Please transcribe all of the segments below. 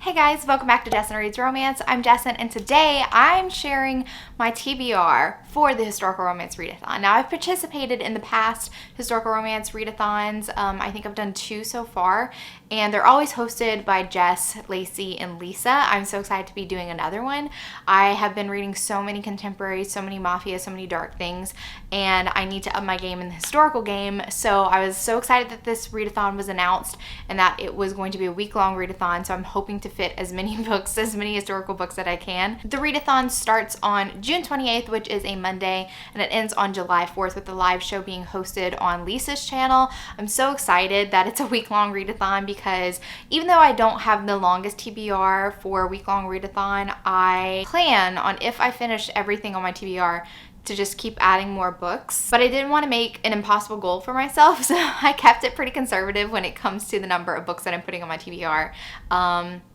Hey guys, welcome back to Jessin Reads Romance. I'm Jessin, and today I'm sharing my TBR for the Historical Romance Readathon. Now, I've participated in the past Historical Romance Readathons. I think I've done 2 so far, and they're always hosted by Jess, Lacey, and Lisa. I'm so excited to be doing another one. I have been reading so many contemporary, so many mafia, so many dark things, and I need to up my game in the historical game. So I was so excited that this readathon was announced and that it was going to be a week-long readathon, so I'm hoping to fit as many books, as many historical books that I can. The readathon starts on June 28th, which is a Monday, and it ends on July 4th with the live show being hosted on Lisa's channel. I'm so excited that it's a week-long readathon because even though I don't have the longest TBR for a week-long readathon, I plan on, if I finish everything on my TBR, to just keep adding more books. But I didn't want to make an impossible goal for myself, so I kept it pretty conservative when it comes to the number of books that I'm putting on my TBR.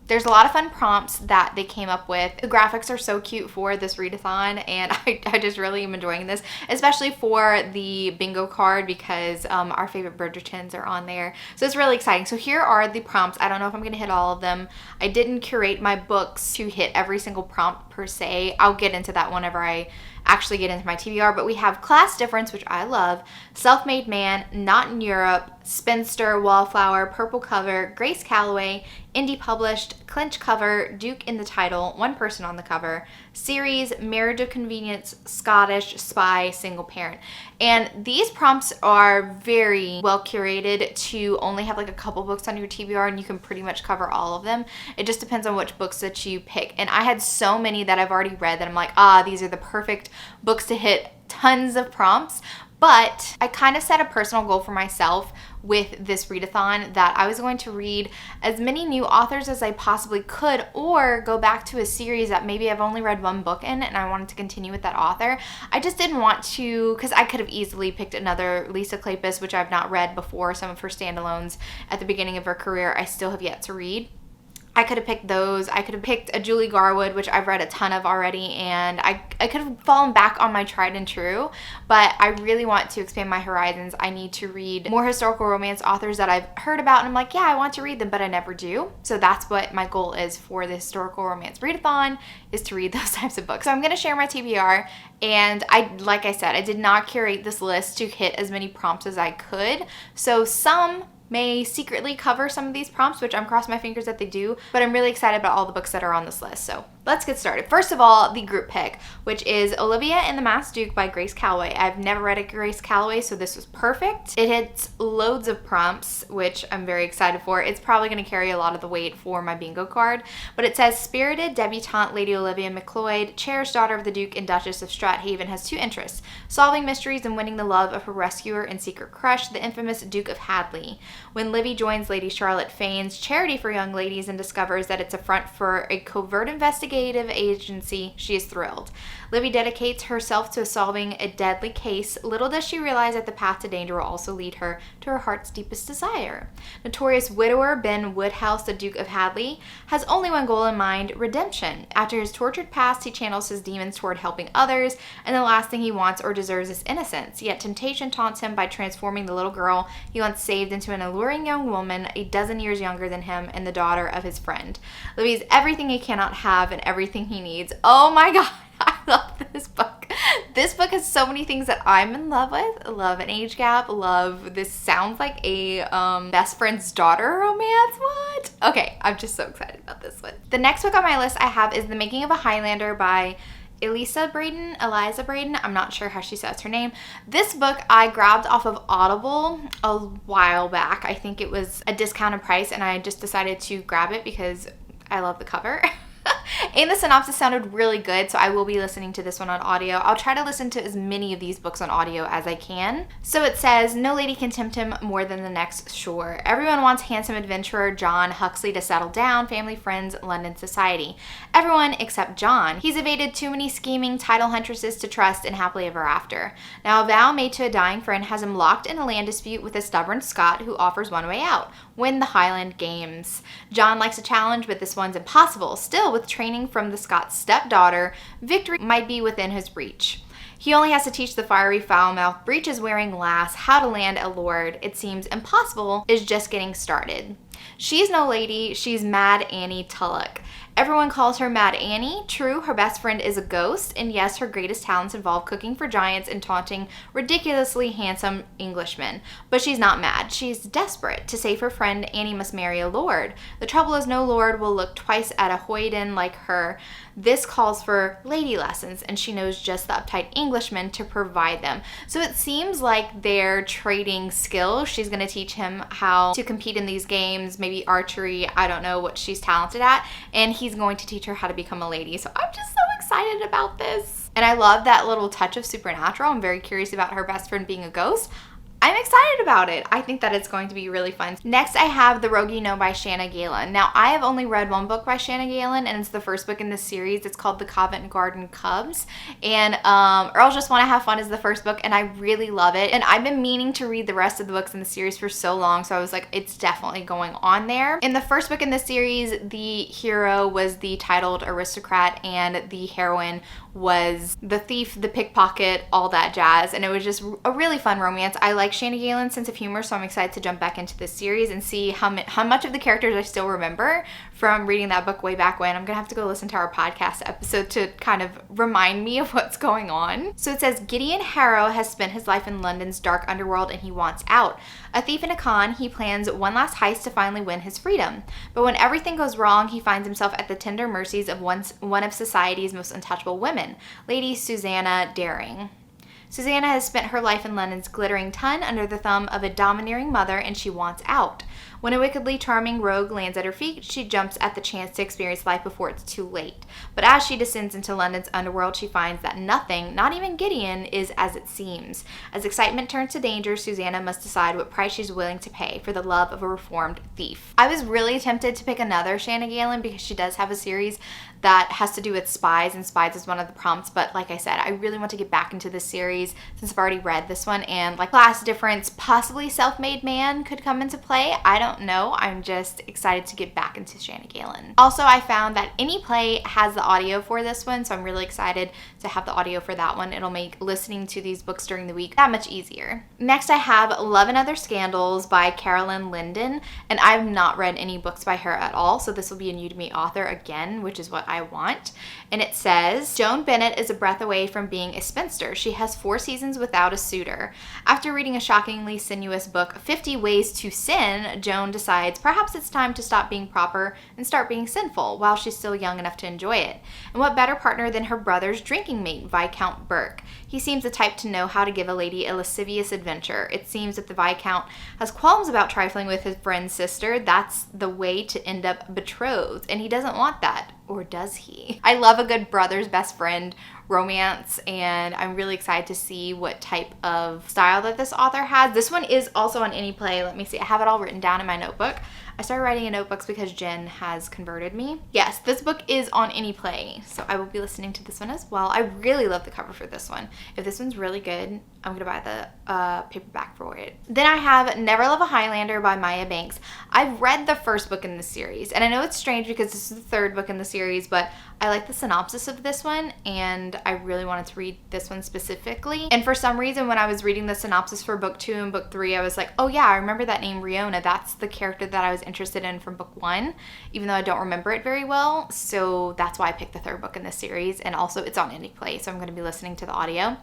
There's a lot of fun prompts that they came up with. The graphics are so cute for this readathon, and I just really am enjoying this, especially for the bingo card because our favorite Bridgertons are on there. So it's really exciting. So here are the prompts. I don't know if I'm going to hit all of them. I didn't curate my books to hit every single prompt per se. I'll get into that whenever I actually get into my TBR, but we have Class Difference, which I love, Self-Made Man, Not in Europe, Spinster, Wallflower, Purple Cover, Grace Calloway, Indie Published, Clinch Cover, Duke in the Title, One Person on the Cover, Series, Marriage of Convenience, Scottish, Spy, Single Parent. And these prompts are very well curated to only have like a couple books on your TBR, and you can pretty much cover all of them. It just depends on which books that you pick. And I had so many that I've already read that I'm like, these are the perfect books to hit tons of prompts. But I kind of set a personal goal for myself with this readathon that I was going to read as many new authors as I possibly could, or go back to a series that maybe I've only read one book in and I wanted to continue with that author. I just didn't want to, because I could have easily picked another Lisa Kleypas, which I've not read before. Some of her standalones at the beginning of her career I still have yet to read. I could have picked those. I could have picked a Julie Garwood, which I've read a ton of already, and I could have fallen back on my tried and true, but I really want to expand my horizons. I need to read more historical romance authors that I've heard about, and I'm like, yeah, I want to read them, but I never do. So that's what my goal is for the historical romance readathon, is to read those types of books. So I'm going to share my TBR, and like I said, I did not curate this list to hit as many prompts as I could. So some may secretly cover some of these prompts, which I'm crossing my fingers that they do, but I'm really excited about all the books that are on this list. So let's get started. First of all, the group pick, which is Olivia and the Masked Duke by Grace Calloway. I've never read a Grace Calloway, so this was perfect. It hits loads of prompts, which I'm very excited for. It's probably going to carry a lot of the weight for my bingo card, but it says spirited debutante Lady Olivia McLeod, cherished daughter of the Duke and Duchess of Strathaven, has 2 interests: solving mysteries and winning the love of her rescuer and secret crush, the infamous Duke of Hadley. When Livy joins Lady Charlotte Fane's charity for young ladies and discovers that it's a front for a covert investigative agency, she is thrilled. Livy dedicates herself to solving a deadly case. Little does she realize that the path to danger will also lead her to her heart's deepest desire. Notorious widower Ben Woodhouse, the Duke of Hadley, has only one goal in mind: redemption. After his tortured past, he channels his demons toward helping others, and the last thing he wants or deserves is innocence. Yet temptation taunts him by transforming the little girl he once saved into an alluring young woman, a dozen years younger than him and the daughter of his friend. Livy is everything he cannot have and everything he needs. Oh my god, I love this book. This book has so many things that I'm in love with. Love an age gap. Love, this sounds like a best friend's daughter romance. What? Okay, I'm just so excited about this one. The next book on my list I have is The Making of a Highlander by Eliza Braden. I'm not sure how she says her name. This book I grabbed off of Audible a while back. I think it was a discounted price, and I just decided to grab it because I love the cover. And the synopsis sounded really good, so I will be listening to this one on audio. I'll try to listen to as many of these books on audio as I can. So it says, no lady can tempt him more than the next shore. Everyone wants handsome adventurer John Huxley to settle down, family, friends, London society. Everyone except John. He's evaded too many scheming title huntresses to trust and happily ever after. Now a vow made to a dying friend has him locked in a land dispute with a stubborn Scot who offers one way out: win the Highland Games. John likes a challenge, but this one's impossible. Still, with training from the Scot's stepdaughter, victory might be within his reach. He only has to teach the fiery, foul-mouthed, breeches-wearing lass how to land a lord. It seems impossible is just getting started. She's no lady, she's Mad Annie Tulloch. Everyone calls her Mad Annie. True, her best friend is a ghost, and yes, her greatest talents involve cooking for giants and taunting ridiculously handsome Englishmen. But she's not mad. She's desperate. To save her friend, Annie must marry a lord. The trouble is no lord will look twice at a hoyden like her. This calls for lady lessons, and she knows just the uptight Englishman to provide them. So it seems like they're trading skills. She's going to teach him how to compete in these games, maybe archery. I don't know what she's talented at. And he's going to teach her how to become a lady. So I'm just so excited about this. And I love that little touch of supernatural. I'm very curious about her best friend being a ghost. I'm excited about it. I think that it's going to be really fun. Next, I have The Rake No by Shanna Galen. Now, I have only read one book by Shanna Galen, and it's the first book in this series. It's called The Covent Garden Cubs. And Earls Just Want to Have Fun is the first book, and I really love it. And I've been meaning to read the rest of the books in the series for so long, so I was like, it's definitely going on there. In the first book in the series, the hero was the titled aristocrat, and the heroine was the thief, the pickpocket, all that jazz. And it was just a really fun romance. I like Shanna Galen's sense of humor, so I'm excited to jump back into this series and see how much of the characters I still remember from reading that book way back when. I'm gonna have to go listen to our podcast episode to kind of remind me of what's going on. So it says, Gideon Harrow has spent his life in London's dark underworld and he wants out. A thief and a con, he plans one last heist to finally win his freedom. But when everything goes wrong, he finds himself at the tender mercies of one of society's most untouchable women, Lady Susanna Daring. Susanna has spent her life in London's glittering ton under the thumb of a domineering mother, and she wants out. When a wickedly charming rogue lands at her feet, she jumps at the chance to experience life before it's too late. But as she descends into London's underworld, she finds that nothing, not even Gideon, is as it seems. As excitement turns to danger, Susanna must decide what price she's willing to pay for the love of a reformed thief. I was really tempted to pick another Shanna Galen because she does have a series that has to do with spies, and spies is one of the prompts. But like I said, I really want to get back into this series since I've already read this one, and like class difference, possibly self-made man could come into play. I don't know. I'm just excited to get back into Shanna Galen. Also, I found that Any Play has the audio for this one, so I'm really excited to have the audio for that one. It'll make listening to these books during the week that much easier. Next, I have Love and Other Scandals by Carolyn Linden, and I've not read any books by her at all, so this will be a new to me author again, which is what I want. And it says, Joan Bennett is a breath away from being a spinster. She has 4 seasons without a suitor. After reading a shockingly sinuous book, 50 Ways to Sin, Joan decides perhaps it's time to stop being proper and start being sinful while she's still young enough to enjoy it. And what better partner than her brother's drinking mate, Viscount Burke? He seems the type to know how to give a lady a lascivious adventure. It seems that the Viscount has qualms about trifling with his friend's sister. That's the way to end up betrothed, and he doesn't want that. Or does he? I love a good brother's best friend romance, and I'm really excited to see what type of style that this author has. This one is also on Any Play. Let me see. I have it all written down in my notebook. I started writing in notebooks because Jen has converted me. Yes, this book is on Any Play, so I will be listening to this one as well. I really love the cover for this one. If this one's really good, I'm gonna buy the paperback for it. Then I have Never Love a Highlander by Maya Banks. I've read the first book in the series, and I know it's strange because this is the third book in the series, but I like the synopsis of this one, and I really wanted to read this one specifically. And for some reason, when I was reading the synopsis for book 2 and book 3, I was like, oh yeah, I remember that name Riona. That's the character that I was interested in from book 1, even though I don't remember it very well. So that's why I picked the third book in this series, and also it's on Any Play, so I'm going to be listening to the audio.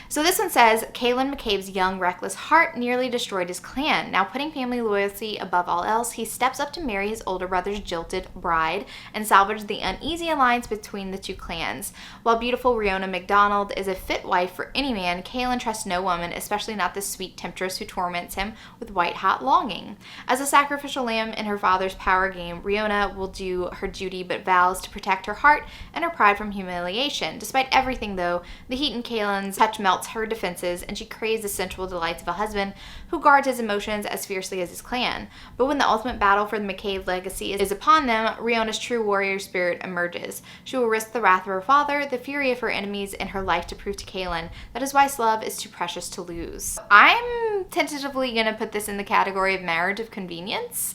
So this one says, Kaelin McCabe's young, reckless heart nearly destroyed his clan. Now putting family loyalty above all else, he steps up to marry his older brother's jilted bride and salvage the uneasy alliance between the two clans. While beautiful Riona MacDonald is a fit wife for any man, Kaelin trusts no woman, especially not the sweet temptress who torments him with white-hot longing. As a sacrificial lamb in her father's power game, Riona will do her duty but vows to protect her heart and her pride from humiliation. Despite everything, though, the heat in Kaelin's touch melts her defenses, and she craves the sensual delights of a husband who guards his emotions as fiercely as his clan. But when the ultimate battle for the McCabe legacy is upon them, Riona's true warrior spirit emerges. She will risk the wrath of her father, the fury of her enemies, and her life to prove to Kaelin that his wife's love is too precious to lose. I'm tentatively going to put this in the category of marriage of convenience,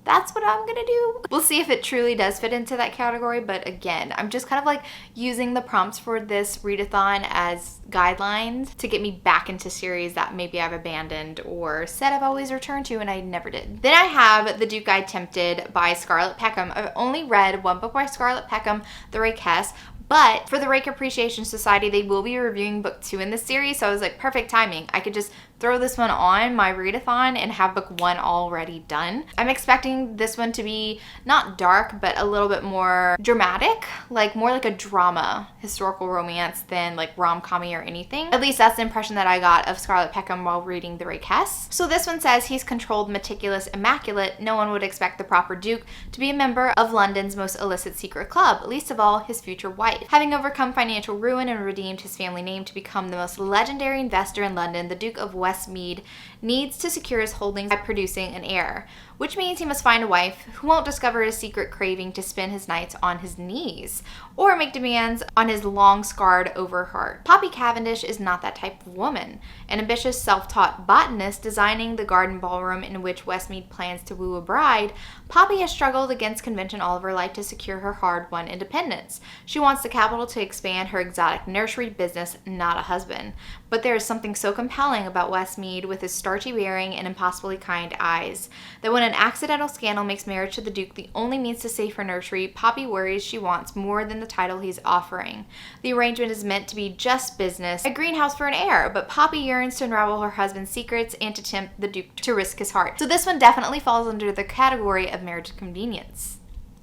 that's what I'm gonna do. We'll see if it truly does fit into that category, but again, I'm just kind of like using the prompts for this readathon as guidelines to get me back into series that maybe I've abandoned or said I've always returned to and I never did. Then I have The Duke I Tempted by Scarlett Peckham. I've only read one book by Scarlett Peckham, The Rake No, but for the Rake Appreciation Society, they will be reviewing book 2 in this series, so I was like, perfect timing. I could just throw this one on my readathon and have book 1 already done. I'm expecting this one to be not dark, but a little bit more dramatic, like more like a drama historical romance than like rom-com-y or anything. At least that's the impression that I got of Scarlett Peckham while reading The Rake No. So this one says he's controlled, meticulous, immaculate. No one would expect the proper Duke to be a member of London's most illicit secret club, least of all his future wife. Having overcome financial ruin and redeemed his family name to become the most legendary investor in London, the Duke of Westmead needs to secure his holdings by producing an heir, which means he must find a wife who won't discover his secret craving to spend his nights on his knees or make demands on his long-scarred over heart. Poppy Cavendish is not that type of woman. An ambitious, self-taught botanist designing the garden ballroom in which Westmead plans to woo a bride, Poppy has struggled against convention all of her life to secure her hard-won independence. She wants the capital to expand her exotic nursery business, not a husband. But there is something so compelling about Westmead with his starchy bearing and impossibly kind eyes that when an accidental scandal makes marriage to the Duke the only means to save her nursery, Poppy worries she wants more than the title he's offering. The arrangement is meant to be just business, a greenhouse for an heir, but Poppy yearns to unravel her husband's secrets and to tempt the Duke to risk his heart. So this one definitely falls under the category of marriage convenience.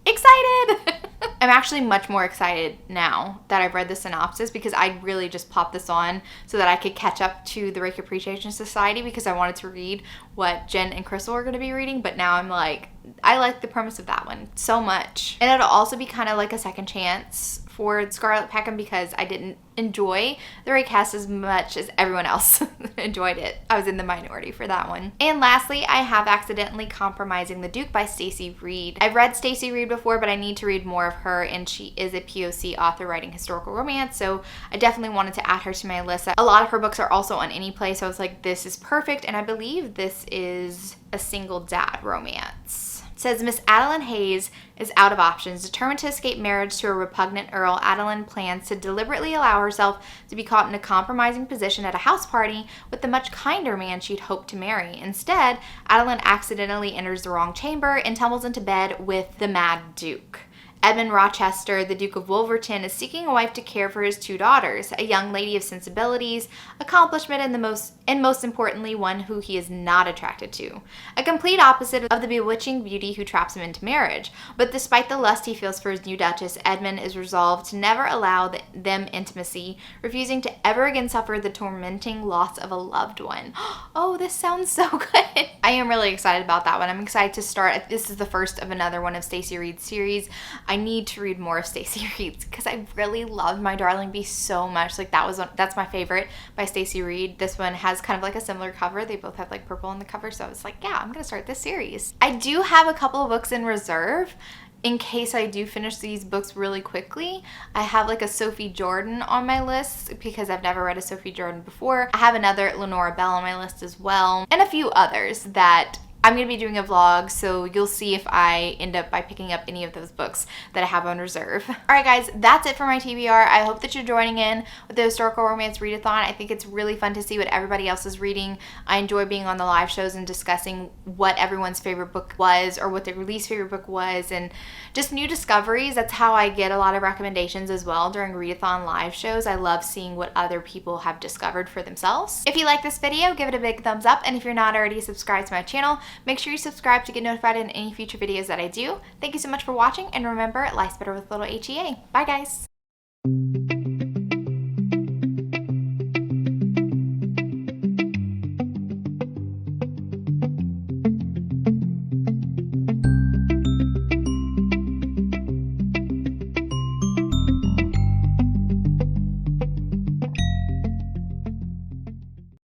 Excited! I'm actually much more excited now that I've read the synopsis because I really just popped this on so that I could catch up to the Rake Appreciation Society because I wanted to read what Jen and Crystal are going to be reading, but now I'm like, I like the premise of that one so much. And it'll also be kind of like a second chance for Scarlett Peckham because I didn't enjoy The Rake No as much as everyone else enjoyed it. I was in the minority for that one. And lastly, I have Accidentally Compromising the Duke by Stacey Reid. I've read Stacey Reid before, but I need to read more of her, and she is a POC author writing historical romance, so I definitely wanted to add her to my list. A lot of her books are also on Anyplay, so I was like, this is perfect, and I believe this is a single dad romance. Says Miss Adeline Hayes is out of options. Determined to escape marriage to a repugnant earl, Adeline plans to deliberately allow herself to be caught in a compromising position at a house party with the much kinder man she'd hoped to marry. Instead, Adeline accidentally enters the wrong chamber and tumbles into bed with the Mad Duke. Edmund Rochester, the Duke of Wolverton, is seeking a wife to care for his 2 daughters, a young lady of sensibilities, accomplishment, and most importantly, one who he is not attracted to. A complete opposite of the bewitching beauty who traps him into marriage. But despite the lust he feels for his new Duchess, Edmund is resolved to never allow them intimacy, refusing to ever again suffer the tormenting loss of a loved one. Oh, this sounds so good. I am really excited about that one. I'm excited to start. This is the first of another one of Stacey Reid's series. I need to read more of Stacey Reid's because I really loved My Darling Beast so much. Like that's my favorite by Stacey Reid. This one has kind of like a similar cover. They both have like purple on the cover, so I was like, yeah, I'm gonna start this series. I do have a couple of books in reserve in case I do finish these books really quickly. I have like a Sophie Jordan on my list because I've never read a Sophie Jordan before. I have another Lenora Bell on my list as well, and a few others that I'm going to be doing a vlog, so you'll see if I end up by picking up any of those books that I have on reserve. Alright guys, that's it for my TBR. I hope that you're joining in with the Historical Romance Readathon. I think it's really fun to see what everybody else is reading. I enjoy being on the live shows and discussing what everyone's favorite book was or what their least favorite book was and just new discoveries. That's how I get a lot of recommendations as well during Readathon live shows. I love seeing what other people have discovered for themselves. If you like this video, give it a big thumbs up, and if you're not already subscribed to my channel, make sure you subscribe to get notified in any future videos that I do. Thank you so much for watching, and remember, life's better with little HEA. Bye guys!